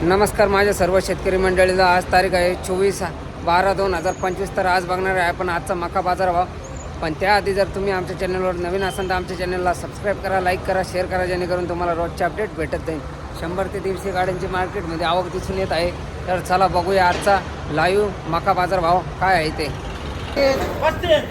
नमस्कार माझ्या सर्व शेतकरी मंडळीला आज तारीख आहे 24/12/2025. तर आज बघणार आहे आपण आजचा मका बाजार भाव. पण त्याआधी जर तुम्ही आमच्या चॅनलवर नवीन असाल तर आमच्या चॅनलला सबस्क्राईब करा, लाईक करा, शेअर करा, जेणेकरून तुम्हाला रोजचे अपडेट भेटत जाईल. 100 ते 150 गाड्यांची मार्केटमध्ये आवक दिसून येत आहे. तर चला बघूया आजचा लाईव्ह मका बाजार भाव काय आहे ते. 53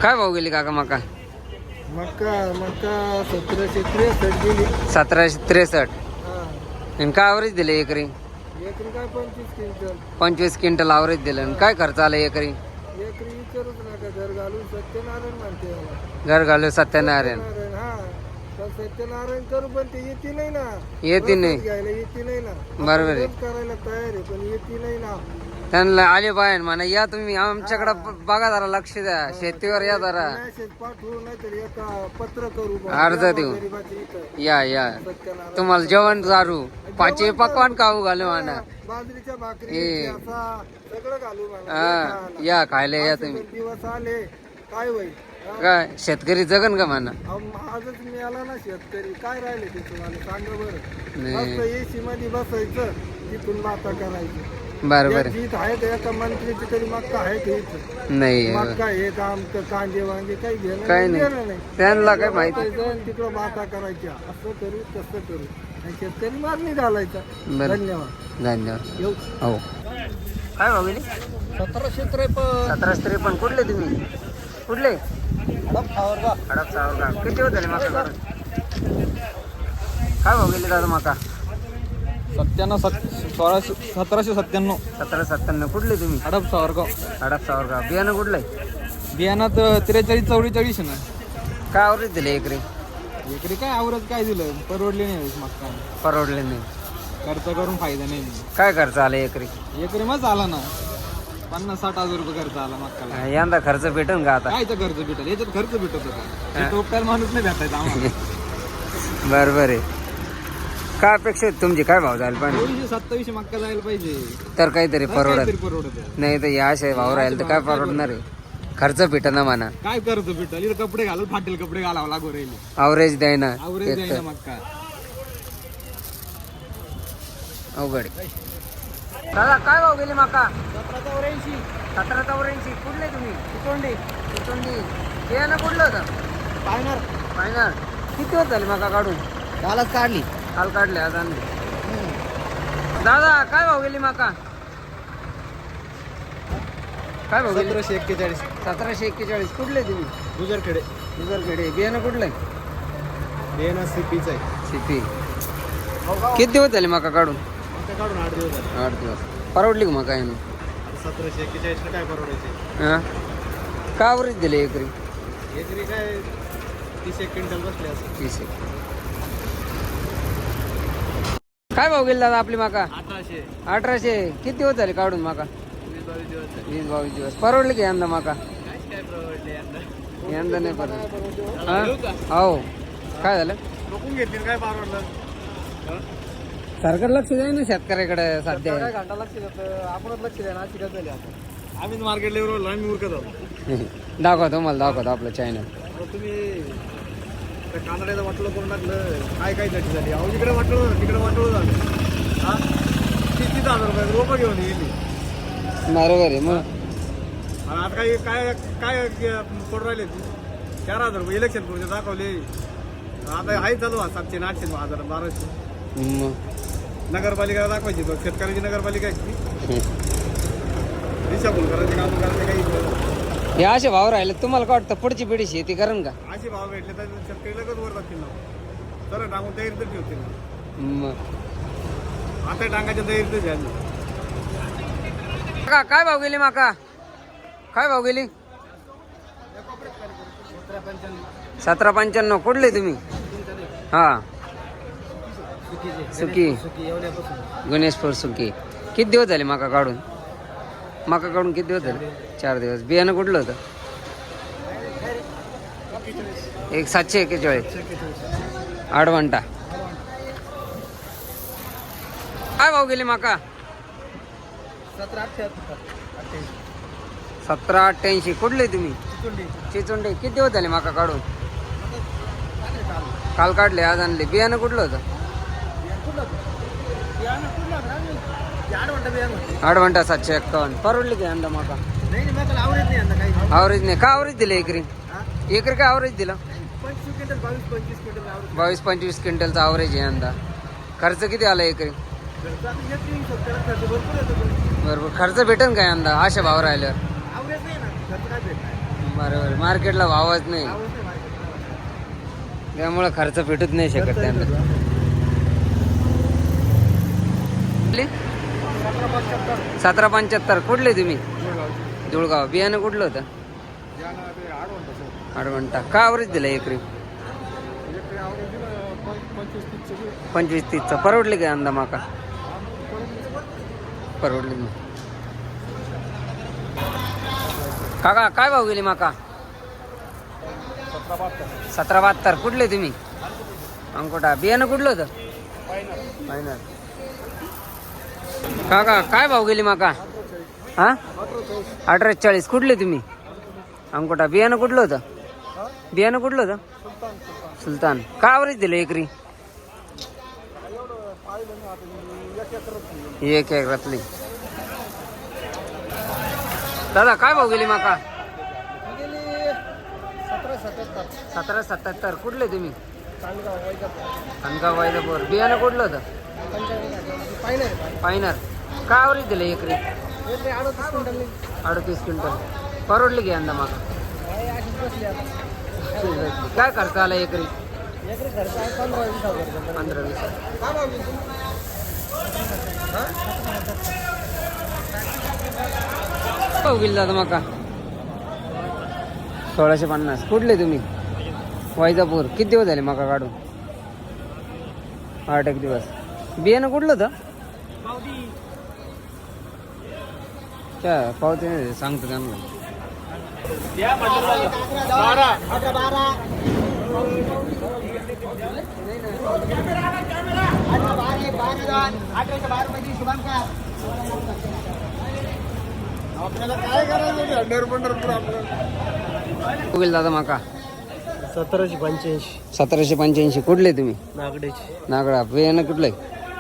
काय भाव गेली काका मका? मक्का 1763 गेली. 1763. आणि काय ॲव्हरेज दिले एकरी? एकरी काय 25 क्विंटल. 25 क्विंटल ॲव्हरेज दिलं. आणि काय खर्च आला एकरी? एकरी विचारूच नका, घर घालून सत्यनारायण म्हणते याला. घर घालू सत्यनारायण. हा तर सत्यनारायण करू पण ते येते नाही ना. येते नाही. घ्यायला येते नाही ना. बरोबर आहे. करायला तयार आहे पण येते नाही ना. त्यांना आले पाहिजे म्हणा, या तुम्ही आमच्याकडे बघा, जरा लक्ष द्या, शेतीवर या जरा. मेसेज पाठवू नाही तर एक पत्र करू अर्ज देऊ. या तुम्हाला जेवण दारू पाचवे पकवान खाऊ घालू म्हणा. बाजरीच्या भाकरी सगळं घालू म्हणा. हा या खायला या तुम्ही. दिवस आले काय होईल. काय शेतकरी जगन का म्हणा? आजच मिळाला ना शेतकरी, काय राहिले ते तुम्हाला सांगा बरं. नाही. मस्त एसी मध्ये बसायचं, तिथून माता करायची. बरोबर जीत आहे का एका मंत्रीची तरी मक्का आहे का इथं? नाही. मक्का हे काम कांदे वांगे काही घेणं काही नाही. नाही. त्यांना काय माहिती. तिकडं माता करायच्या, असं करू तसं करू, आणि शेतकरी मारणी घालायचा. बरं. धन्यवाद. धन्यवाद. येऊ. हो काय भाव गेली? 1753. 1753. कुठले तुम्ही? कुठले? हडपसावर का? किती होत झाले माका करून? काय भाव गेले दादा माका? 1797. 1797. कुठले तुम्ही? हडपसावर का? हडपसावर का? बियाणं कुठलं आहे? बियाणात 43-44 ना. काय आवरेज दिले एकरी? एकरी काय आवरत काय दिलं, परवडले नाही मक्का. परवडले नाही. खर्च करून फायदा नाही. काय खर्च आला एकरी? एकरी मग आला ना 50-60 हजार रुपये खर्च आला मक्काला. यंदा खर्च भेटन का आता? कायचा खर्च भेटल, याच्यात खर्च भेटत होता. टोपटाल माणूस नाही भेटायचा आम्हाला. बरोबर आहे. काय अपेक्षा आहे तुमची? काय भाव जायला पाहिजे? 27 मक्का जायला पाहिजे तर काहीतरी परवडत परवडत. नाही तर या असे भाव राहील तर काय परवडणार आहे? खर्च भेटन ना म्हणा. काय खर्च भेटल, इथं कपडे घालून फाटेल कपडे घालावं लागू राहिले. अवरेज द्याय ना. आवरेज द्यायला मक्का. अवघड. दादा काय भाव गेली माका? 1784. 1784. कुठले तुम्ही? चितोंडी. बियाणं कुठलं होतं? फायनल. किती होत झाले माका काढून? कालच काढली. काल काढले, आज आणले. दादा काय भाव गेली माका? काय भाव गेली? 1741. 1741. कुठले तुम्ही? गुजरखेडे. बियाणं कुठलंय? बियाणं सीपीचं आहे. सिपी. किती दिवस झाले माका काढून? मक्का काढून 8 दिवस झाले. 8 दिवस. परवडली का मका यानं? 1741 काय परवडायचे. हां का आवरेज दिले एकरी? एकरी काय 30 क्विंटल बसले असं. 30. काय भाव गेला दादा आपली माका? 1800. 1800. किती दिवस झाले काढून माका? 20-22 दिवस. परवडले की यंदा माका? काय परवडले यंदा. यंदा नाही परवडलं. हां हो. काय झालं? रोखून घेतली काय परवडलं. सरकार लक्ष द्याय ना शेतकऱ्याकडे सध्या. काय घंटा लक्ष देतं, आपणच लक्ष द्या ना. अशी काय झाली आता. आम्हीच मार्केट लेवलवर आम्ही मूर्खत आहोत. दाखवतो मला, दाखवतो आपलं चॅनल. तुम्ही कांदड्याचं वाटलं करून टाकलं. काय त्याची झाली. अहो इकडे वाटलं तिकडे वाटलं झालं. हा 30,000 रुपये रोपं घेऊन गेली. बरोबर आहे मग. आणि आता काय काय काय पडून राहिले 4,000 रुपये इलेक्शन पुढे दाखवले. आता आहे चालू 700, 800, 1000, 1200. मग नगरपालिका दाखवायची बघ. शेतकऱ्याची नगरपालिका आहे. दिशाभूल करायचे काम करायचे काही. हे असे भाव राहिले तुम्हाला काय वाटतं पुढची पिढी शेती करण का? असे भाव भेटले तर शेतकरी लगेच वर जातील ना. तर टाकून तयारी तर ठेवतील ना. मग आता टाकायच्या तयारीतच आहे. काय भाव गेली माका? काय भाव गेली? 1795. कुठले तुम्ही? हा सुकी गणेशपूर सुकी. किती दिवस झाले मका काढून? मका काढून किती दिवस झाले? 4 दिवस. बियाणं कुठलं होतं? एक 741 आडवंटा. काय भाव गेली मका? 1788. कुठले तुम्ही? चिचुंडे. किती दिवस झाले मका काढून? काल काढले, आज आणले. बियाणं कुठलं होतं? आडवंटा 751. परवडली की अंदा मका? आवरेज नाही का? आवरेज दिलं एकरी? एकरी काय आवरेज दिलं? 22-25 क्विंटलचा आवरेज आहे यंदा. खर्च किती आला एकरी? बरोबर. खर्च भेटेल का यंदा अशा भाव राहिल्यावर? बरोबर. मार्केटला भावच नाही, त्यामुळे खर्च भेटूच नाही शकत त्यांना. 1775. कुठले तुम्ही? धुळगाव. बियाणं कुठलं होतं? आडवंटा. का आवरेज दिलं एकरी? 25-30चा. परवडले का यंदा माका? परवडली नाही. काका काय भाव गेली माका? 1772. कुठले तुम्ही? अंकोटा. बियाणं कुठलं होतं? फायनल. काका काय भाव गेली माका? हा 1840. कुठले तुम्ही? अंकोटा. बियाणं कुठलं होतं? बियाणं कुठलं होतं? सुलतान. का आवरेज दिलं एकरी? 1 एकरातली. दादा काय भाव गेली माका? 1777. कुठले तुम्ही? खानगाव वैजापूर. बियाणं कुठलं होतं? फायनर. का आवरेज दिलं एकरी? 38 क्विंटल. परवडली की यंदा माका? काय खर्च आला एकरी? 15-20. भाव गेली दादा माका? 1650. कुठले तुम्ही? वैजापूर. किती दिवस झाले माका काढून? 8 एक दिवस. बियाणं कुठलं होतं? पावती नाही सांगतो त्यांना. दादा माका? 1785. 1785. कुठले तुम्ही? नागडेची. नागडा. बियाणं कुठलंय?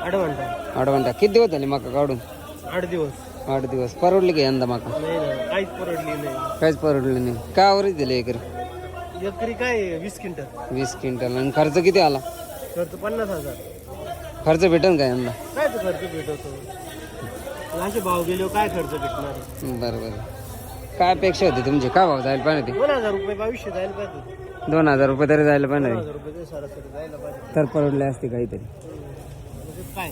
आडवंटा. आडवंटा. किती दिवस झाले माका काढून? 8 दिवस. 8 दिवस. परवडली की यंदा माका? नाही ना, काहीच परवडली नाही. काहीच परवडलं नाही. का आवरेज दिलं एकरी? एकरी काय 20 क्विंटल. 20 क्विंटल. आणि खर्च किती आला? खर्च 50,000. खर्च भेटेल का यंदा? काय तो खर्च भेटवतो? असे भाव गेले काय खर्च भेटणार? बरं. काय अपेक्षा होती तुमची? काय भाव जायला पाहिजे? 2000 रुपये 2200 जायला पाहिजे. 2000 रुपये तरी जायला पाहिजे 2000 रुपये ते सरासरी जायला पाहिजे. तर परवडले असते काहीतरी. म्हणजे काय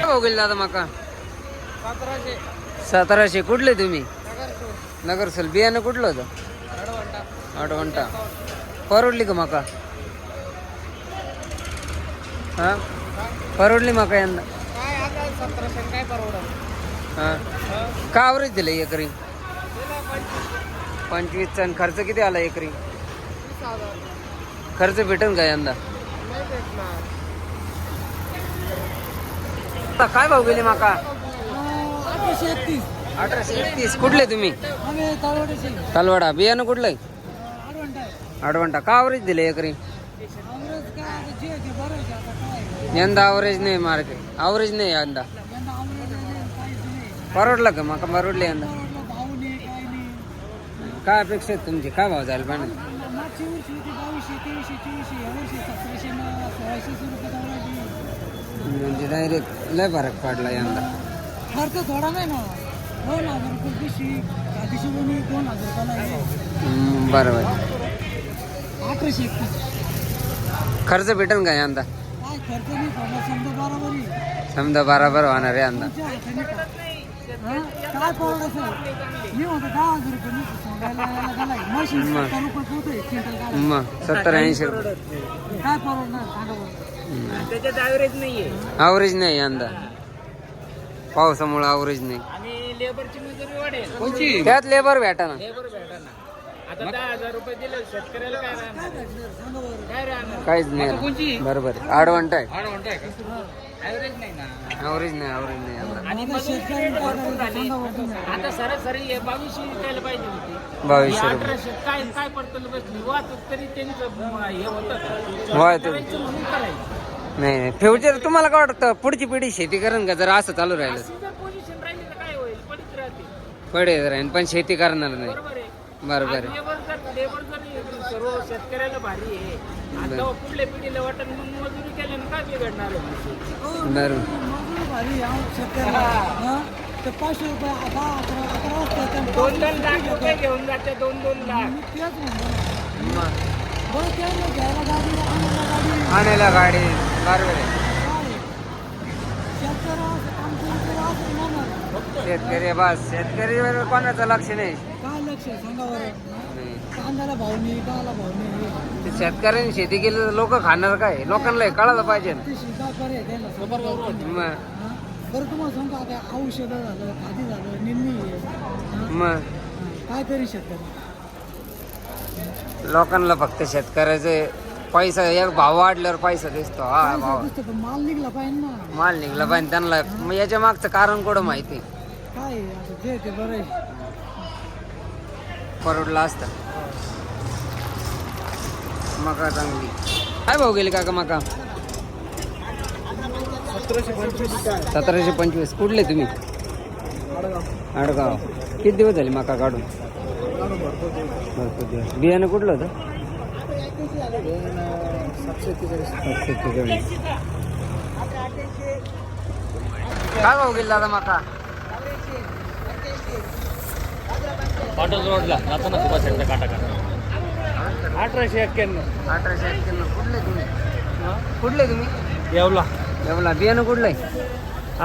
भाव गेले दादा माका? 1700. कुठले तुम्ही? नगरसल. बियाणं कुठलं होतं? आडवंटा. परवडली का माका? हा परवडली माका यंदा? काय परवडलं? हा का आवरेज दिलं एकरी? 25. आणि खर्च किती आला एकरी? खर्च भेटेल का यंदा? काय भाव गेले माका? 1831. कुठले तुम्ही? तलवाडा. बियाणं कुठलंय? आडवंटा. का आवरेज दिले एकरी? यंदा आवरेज नाही. मार्केट आवरेज नाही यंदा. परवडलं का माका? परवडले यंदा. काय अपेक्षा आहेत तुमची? काय भाव जायला पाहिजे? म्हणजे डायरेक्ट लय फरक पडला यंदा. खर्च थोडा नाही ना. 2000 रुपये पिशवी. 2000 रुपयाला बरोबर. 1831. खर्च भेटेन का यंदा? काय खर्च नाही पडला समजा बरोबर आहे. समजा बराबर होणार आहे यंदा. तुमच्या हाताने का? हा? काय परवडायचं? मी म्हणतो 10,000 रुपये मी सांगायला गेला. मशीन 70 रुपये पोहोचते क्विंटल काढायला. मग 70-80 रुपये. काय परवडणार सांगा बरं. त्याच्यात ॲव्हरेज नाहीये आवरेज नाही यंदा, पावसामुळे आवरेज नाही. आणि लेबरची मजुरी वाढेल. त्यात लेबर भेटा ना. लेबर भेटा ना. आता 10,000 रुपये दिले शेतकऱ्याला काय राहणार? काय राहणार? काहीच नाही. बरोबर आडवंट आहे. ॲव्हरेज नाही ना. आवरेज नाही यंदा. आणि मजुरी भरपूर झाली. आता सरासरी 2200 विकायला पाहिजे होती. 2200 रुपये. 1800 काय काय पडतं बसली वाहतूक तरी त्यांचं हे होतं का? होय ते. करायचं म्हणून करायचं. नाही फ्युचर तुम्हाला काय वाटतं, पुढची पिढी शेती करेन का जर असं चालू राहिलं? अशी जर पोझिशन राहिली तर काय होईल? पडीत राहते. पडे राहीन पण शेती करणार नाही. बरोबर आहे. बरोबर आहे. लेबर जर सर्व शेतकऱ्याला भारी आहे. आता पुढल्या पिढीला वाटत मग मजुरी केल्यानं काय बिघडणार आहे? बरोबर. मजुरी भारी आहे शेतकऱ्याला. हा? ते 500 रुपये 10-11 वाजता त्या 2-2 लाख रुपये घेऊन जाते. 2-2 लाख. मी तेच म्हणतो ना. बरं त्याला घ्यायला गाडी आणायला गाडी आणायला गाडी बरोबर आहे. काय? शेतकऱ्या आमच्या इकडे असं म्हणणार. शेतकरी बस शेतकरीवर कोणाचं लक्ष नाही. काय लक्ष आहे सांगा बरं. नाही. कांद्याला भाव नाही, डाळला भाव नाही. ते शेतकऱ्यांनी शेती केली तर लोक खाणार काय? लोकांना हे कळायला पाहिजे ना. ते शिका पर्याय द्यायला समजा. मग हा? बरं तुम्हाला सांगतो आता औषधं झालं, खादी झालं, निम्मी आहे. हा? मग काय तरी शेतकरी लोकांना फक्त शेतकऱ्याचे पैसा एक भाव वाढल्यावर पैसा दिसतो. हा पैसा भाव दिसतो पण माल निघला पाहिजे ना. माल निघला पाहिजे त्यांना. मग याच्या मागचं कारण कुठं माहिती? काय आहे? आता जे ते बरं आहे. परवडला असतं. मका चांगली काय भाव गेली काका मका? 1725. कुठले तुम्ही? आडगाव. किती दिवस झाले मका काढून? भरपूर दिवस. बियाणं कुठलं होतं? 743. काय भाव गेली दादा मका? पाटोद रोडला जाताना सुभाष सेंटर काटा काटा 1891. 1891. कुठले तुम्ही? कुठले तुम्ही? येवला एवढा बियाणं कुठलं आहे?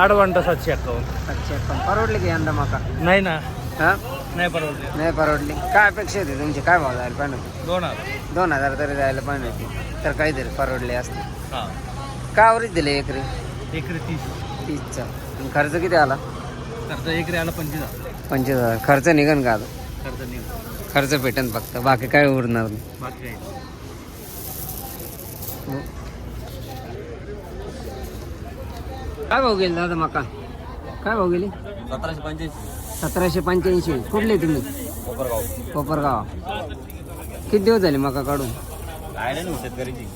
आडवांटा 751. अच्छा पण परवडले की यंदा मका? नाही ना, हा नाही परवडले. नाही परवडली. काय अपेक्षा होती तुमची? काय भाव जायला पाहिजे होती? 2000. 2000 तरी जायला पाहिजे होती तर काहीतरी परवडले असते. हां, काय आवरेज दिले एकरी? एकरी 30. 30चा. आणि खर्च किती आला? खर्च एकरी आला 25,000. 25,000. खर्च निघन का आता? खर्च नाही, खर्च भेटन फक्त, बाकी काय उरणार नाही. बाकी काही नाही. काय भाव गेले दादा मका? काय भाव गेली? 1785. 1785. कुठले तुम्ही? कोपरगाव. कोपरगाव. किती दिवस झाले मका काढून? काय नाही शेतकऱ्याची.